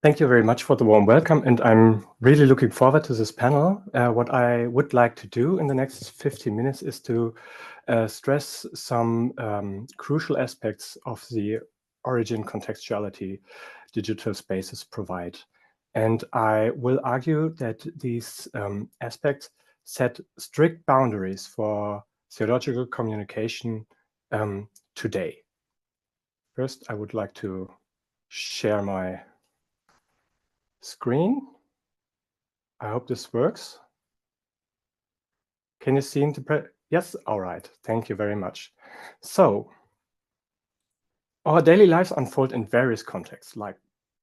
Thank you very much for the warm welcome, and I'm really looking forward to this panel. What I would like to do in the next 15 minutes is to stress some crucial aspects of the origin contextuality digital spaces provide. And I will argue that these aspects set strict boundaries for theological communication today. First, I would like to share my screen. I hope this works. Can you see the yes? All right. Thank you very much. So our daily lives unfold in various contexts like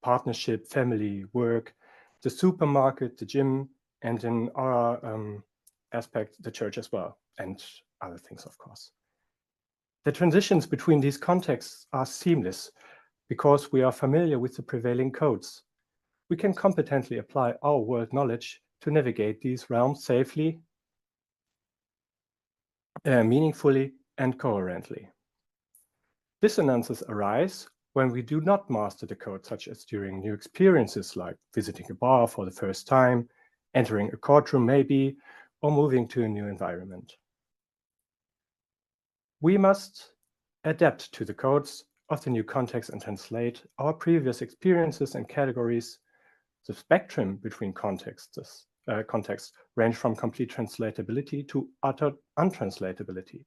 partnership, family, work, the supermarket, the gym, and in our aspect, the church as well, and other things, of course. The transitions between these contexts are seamless because we are familiar with the prevailing codes. We can competently apply our world knowledge to navigate these realms safely, meaningfully, and coherently. Dissonances arise when we do not master the code, such as during new experiences like visiting a bar for the first time, entering a courtroom maybe, or moving to a new environment. We must adapt to the codes of the new context and translate our previous experiences and categories. The spectrum between contexts range from complete translatability to utter untranslatability.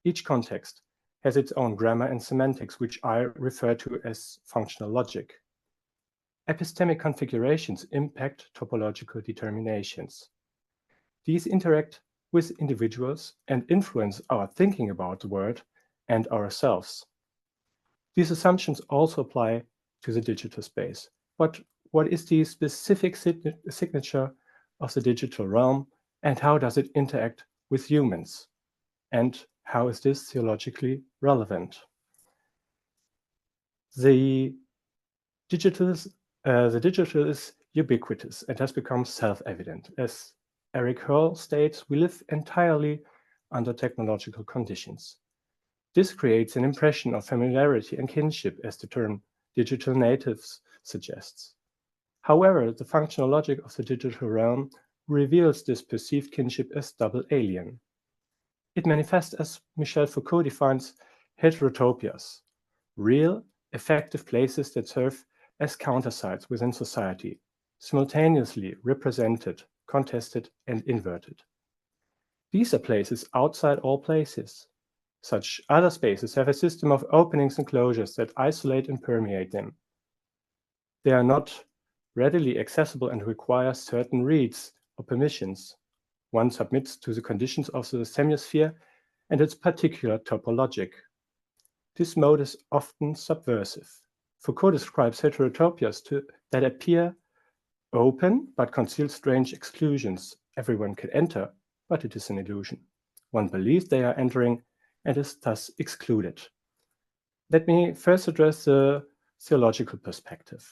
Each context has its own grammar and semantics, which I refer to as functional logic. Epistemic configurations impact topological determinations. These interact with individuals and influence our thinking about the world and ourselves. These assumptions also apply to the digital space. But what is the specific signature of the digital realm, and how does it interact with humans? And how is this theologically relevant? The digital is ubiquitous and has become self-evident. As Eric Hurl states, we live entirely under technological conditions. This creates an impression of familiarity and kinship, as the term digital natives suggests. However, the functional logic of the digital realm reveals this perceived kinship as double alien. It manifests as Michel Foucault defines heterotopias, real, effective places that serve as countersites within society, simultaneously represented, contested, and inverted. These are places outside all places. Such other spaces have a system of openings and closures that isolate and permeate them. They are not readily accessible and require certain reads or permissions. One submits to the conditions of the semiosphere and its particular topologic. This mode is often subversive. Foucault describes heterotopias that appear open but conceal strange exclusions. Everyone can enter, but it is an illusion. One believes they are entering and is thus excluded. Let me first address the theological perspective.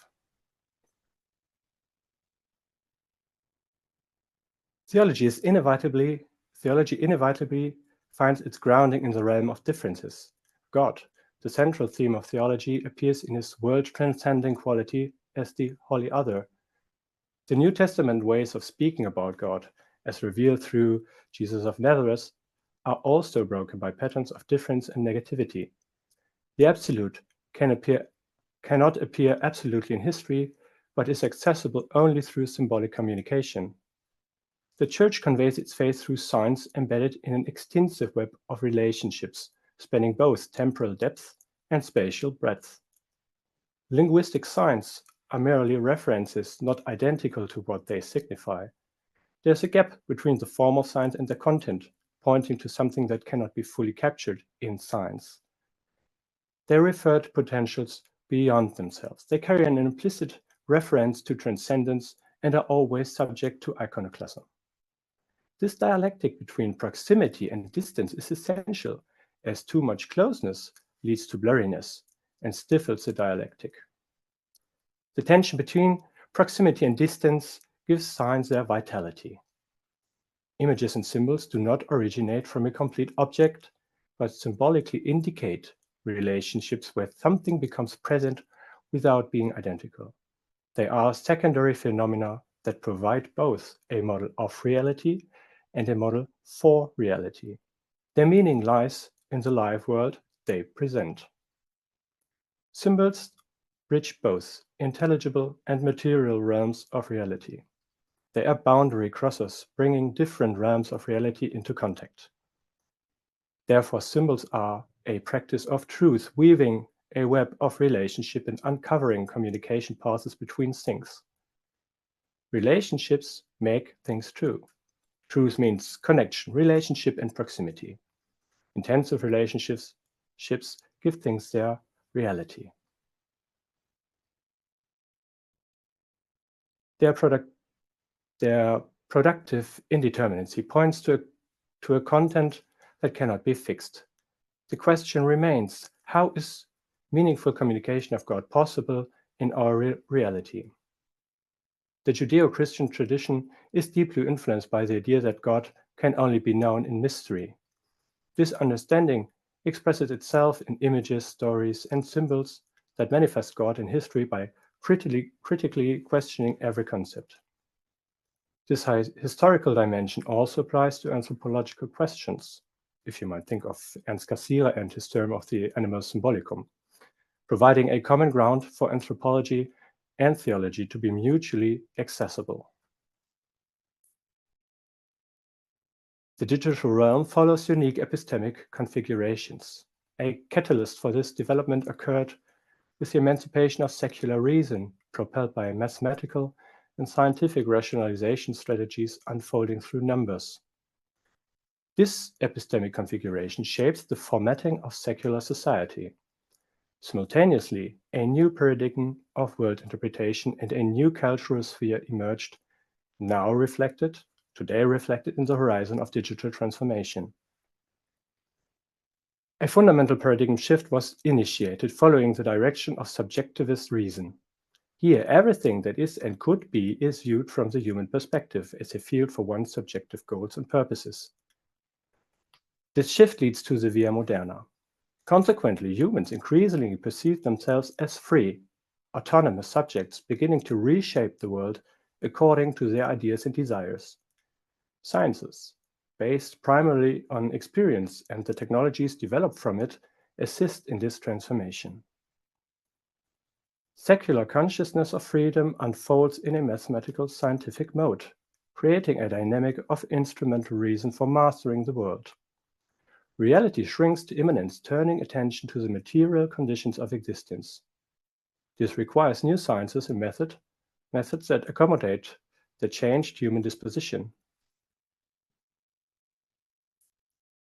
Theology inevitably finds its grounding in the realm of differences. God, the central theme of theology, appears in his world-transcending quality as the wholly other. The New Testament ways of speaking about God, as revealed through Jesus of Nazareth, are also broken by patterns of difference and negativity. The absolute cannot appear absolutely in history, but is accessible only through symbolic communication. The Church conveys its faith through signs embedded in an extensive web of relationships, spanning both temporal depth and spatial breadth. Linguistic signs are merely references, not identical to what they signify. There's a gap between the form of signs and the content, pointing to something that cannot be fully captured in signs. They refer to potentials beyond themselves. They carry an implicit reference to transcendence and are always subject to iconoclasm. This dialectic between proximity and distance is essential, as too much closeness leads to blurriness and stifles the dialectic. The tension between proximity and distance gives signs their vitality. Images and symbols do not originate from a complete object, but symbolically indicate relationships where something becomes present without being identical. They are secondary phenomena that provide both a model of reality and a model for reality. Their meaning lies in the live world they present. Symbols bridge both intelligible and material realms of reality. They are boundary crossers, bringing different realms of reality into contact. Therefore, symbols are a practice of truth, weaving a web of relationship and uncovering communication paths between things. Relationships make things true. Truth means connection, relationship, and proximity. Intensive relationships give things their reality. Their productive indeterminacy points to a content that cannot be fixed. The question remains, how is meaningful communication of God possible in our reality? The Judeo-Christian tradition is deeply influenced by the idea that God can only be known in mystery. This understanding expresses itself in images, stories, and symbols that manifest God in history by critically questioning every concept. This historical dimension also applies to anthropological questions, if you might think of Ernst Cassirer and his term of the animus symbolicum, providing a common ground for anthropology and theology to be mutually accessible. The digital realm follows unique epistemic configurations. A catalyst for this development occurred with the emancipation of secular reason, propelled by mathematical and scientific rationalization strategies unfolding through numbers. This epistemic configuration shapes the formatting of secular society. Simultaneously, a new paradigm of world interpretation and a new cultural sphere emerged, today reflected in the horizon of digital transformation. A fundamental paradigm shift was initiated following the direction of subjectivist reason. Here, everything that is and could be is viewed from the human perspective as a field for one's subjective goals and purposes. This shift leads to the via moderna. Consequently, humans increasingly perceive themselves as free, autonomous subjects beginning to reshape the world according to their ideas and desires. Sciences, based primarily on experience and the technologies developed from it, assist in this transformation. Secular consciousness of freedom unfolds in a mathematical scientific mode, creating a dynamic of instrumental reason for mastering the world. Reality shrinks to immanence, turning attention to the material conditions of existence. This requires new sciences and methods that accommodate the changed human disposition.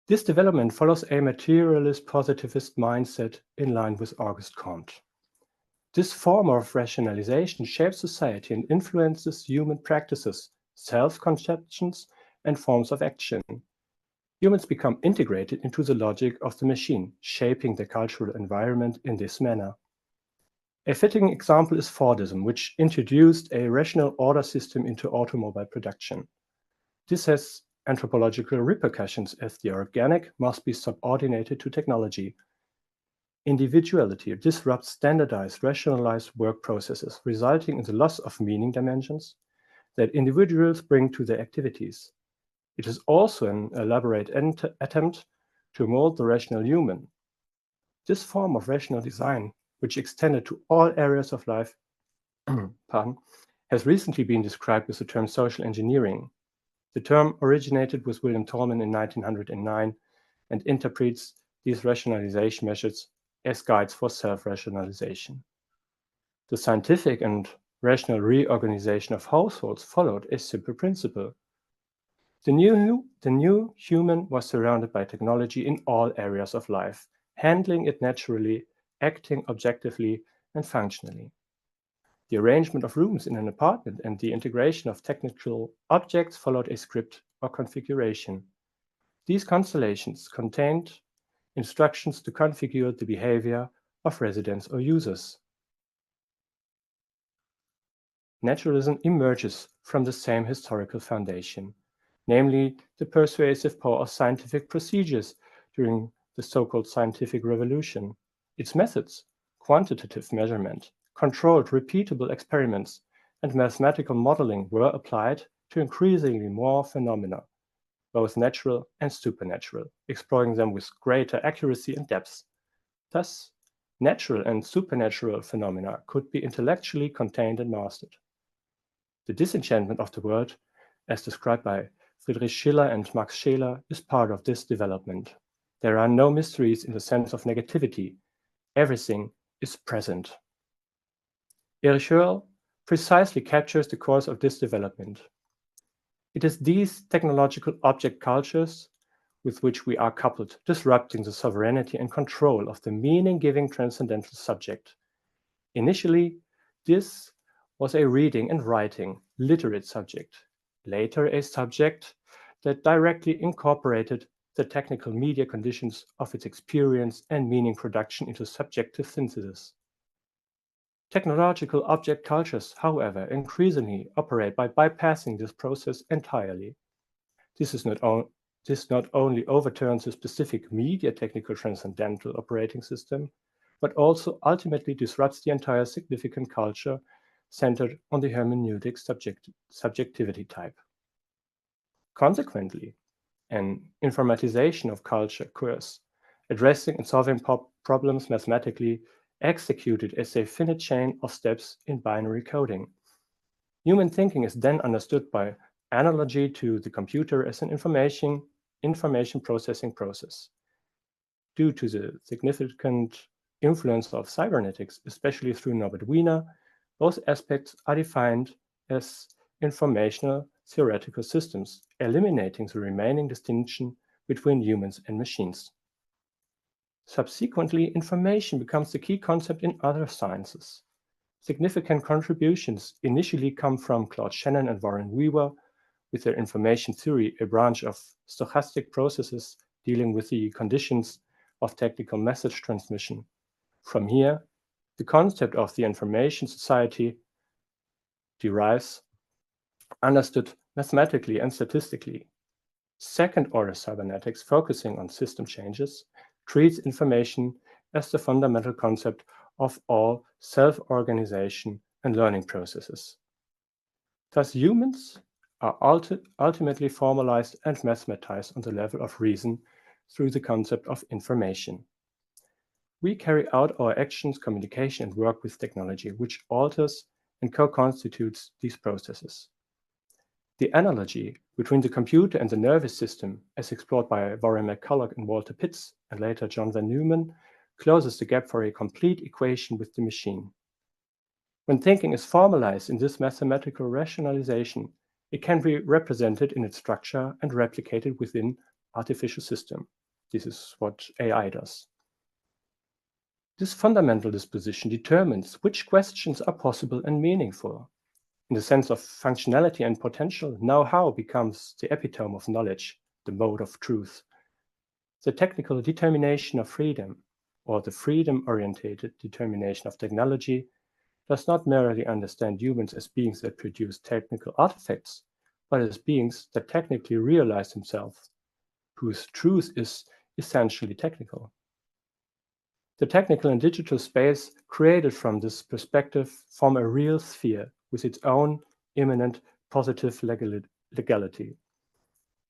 This development follows a materialist positivist mindset in line with Auguste Comte. This form of rationalization shapes society and influences human practices, self-conceptions, and forms of action. Humans become integrated into the logic of the machine, shaping the cultural environment in this manner. A fitting example is Fordism, which introduced a rational order system into automobile production. This has anthropological repercussions as the organic must be subordinated to technology. Individuality disrupts standardized, rationalized work processes, resulting in the loss of meaning dimensions that individuals bring to their activities. It is also an elaborate attempt to mold the rational human. This form of rational design, which extended to all areas of life, has recently been described with the term social engineering. The term originated with William Tolman in 1909 and interprets these rationalization methods as guides for self-rationalization. The scientific and rational reorganization of households followed a simple principle. The new human was surrounded by technology in all areas of life, handling it naturally, acting objectively and functionally. The arrangement of rooms in an apartment and the integration of technical objects followed a script or configuration. These constellations contained instructions to configure the behavior of residents or users. Naturalism emerges from the same historical foundation, namely the persuasive power of scientific procedures during the so-called scientific revolution. Its methods, quantitative measurement, controlled repeatable experiments, and mathematical modeling were applied to increasingly more phenomena, both natural and supernatural, exploring them with greater accuracy and depth. Thus, natural and supernatural phenomena could be intellectually contained and mastered. The disenchantment of the world, as described by Friedrich Schiller and Max Scheler, is part of this development. There are no mysteries in the sense of negativity. Everything is present. Erich Hörl precisely captures the course of this development. It is these technological object cultures with which we are coupled, disrupting the sovereignty and control of the meaning-giving transcendental subject. Initially, this was a reading and writing, literate subject, later a subject that directly incorporated the technical media conditions of its experience and meaning production into subjective synthesis. Technological object cultures, however, increasingly operate by bypassing this process entirely. This not only overturns the specific media technical transcendental operating system, but also ultimately disrupts the entire significant culture centered on the hermeneutic subjectivity type. Consequently, an informatization of culture occurs, addressing and solving problems mathematically executed as a finite chain of steps in binary coding. Human thinking is then understood by analogy to the computer as an information processing process. Due to the significant influence of cybernetics, especially through Norbert Wiener, both aspects are defined as informational theoretical systems, eliminating the remaining distinction between humans and machines. Subsequently, information becomes the key concept in other sciences. Significant contributions initially come from Claude Shannon and Warren Weaver with their information theory, a branch of stochastic processes dealing with the conditions of technical message transmission. From here, the concept of the information society derives, understood mathematically and statistically. Second-order cybernetics, focusing on system changes, treats information as the fundamental concept of all self-organization and learning processes. Thus, humans are ultimately formalized and mathematized on the level of reason through the concept of information. We carry out our actions, communication, and work with technology, which alters and co-constitutes these processes. The analogy between the computer and the nervous system, as explored by Warren McCulloch and Walter Pitts, and later John van Neumann, closes the gap for a complete equation with the machine. When thinking is formalized in this mathematical rationalization, it can be represented in its structure and replicated within artificial system. This is what AI does. This fundamental disposition determines which questions are possible and meaningful. In the sense of functionality and potential, know-how becomes the epitome of knowledge, the mode of truth. The technical determination of freedom, or the freedom-oriented determination of technology, does not merely understand humans as beings that produce technical artifacts, but as beings that technically realize themselves, whose truth is essentially technical. The technical and digital space created from this perspective form a real sphere with its own immanent positive legality.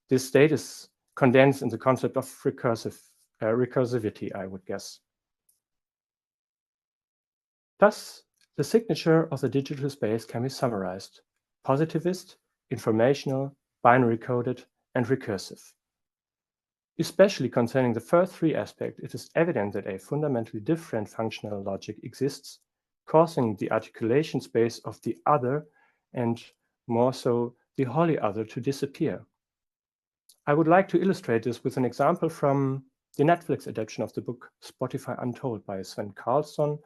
This state is condensed in the concept of recursivity, I would guess. Thus, the signature of the digital space can be summarized: positivist, informational, binary coded, and recursive. Especially concerning the first three aspects, it is evident that a fundamentally different functional logic exists, causing the articulation space of the other, and more so the wholly other, to disappear. I would like to illustrate this with an example from the Netflix adaptation of the book Spotify Untold by Sven Karlsson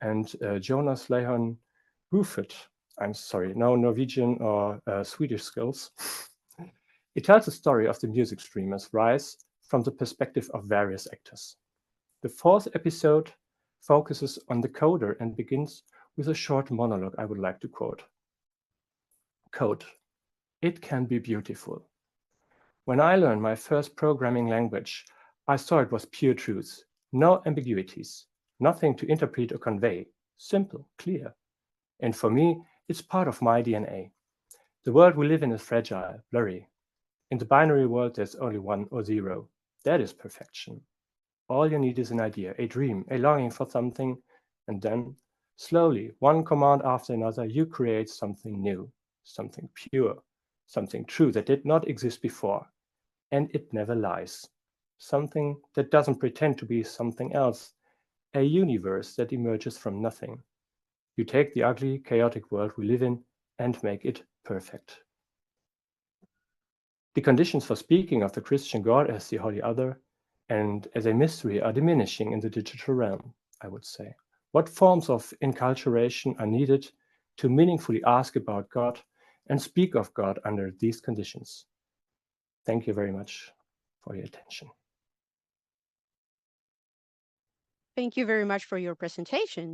and Jonas Lehon Rufert. I'm sorry, no Norwegian or Swedish skills. It tells the story of the music streamer's rise from the perspective of various actors. The fourth episode focuses on the coder and begins with a short monologue I would like to quote. Code. It can be beautiful. When I learned my first programming language, I saw it was pure truth, no ambiguities, nothing to interpret or convey, simple, clear. And for me, It's part of my DNA. The world we live in is fragile, blurry. In the binary world, there's only 1 or 0. That is perfection. All you need is an idea, a dream, a longing for something, and then, slowly, one command after another, you create something new, something pure, something true that did not exist before. And it never lies. Something that doesn't pretend to be something else, a universe that emerges from nothing. You take the ugly, chaotic world we live in and make it perfect. The conditions for speaking of the Christian God as the holy other and as a mystery are diminishing in the digital realm, I would say. What forms of enculturation are needed to meaningfully ask about God and speak of God under these conditions? Thank you very much for your attention. Thank you very much for your presentation.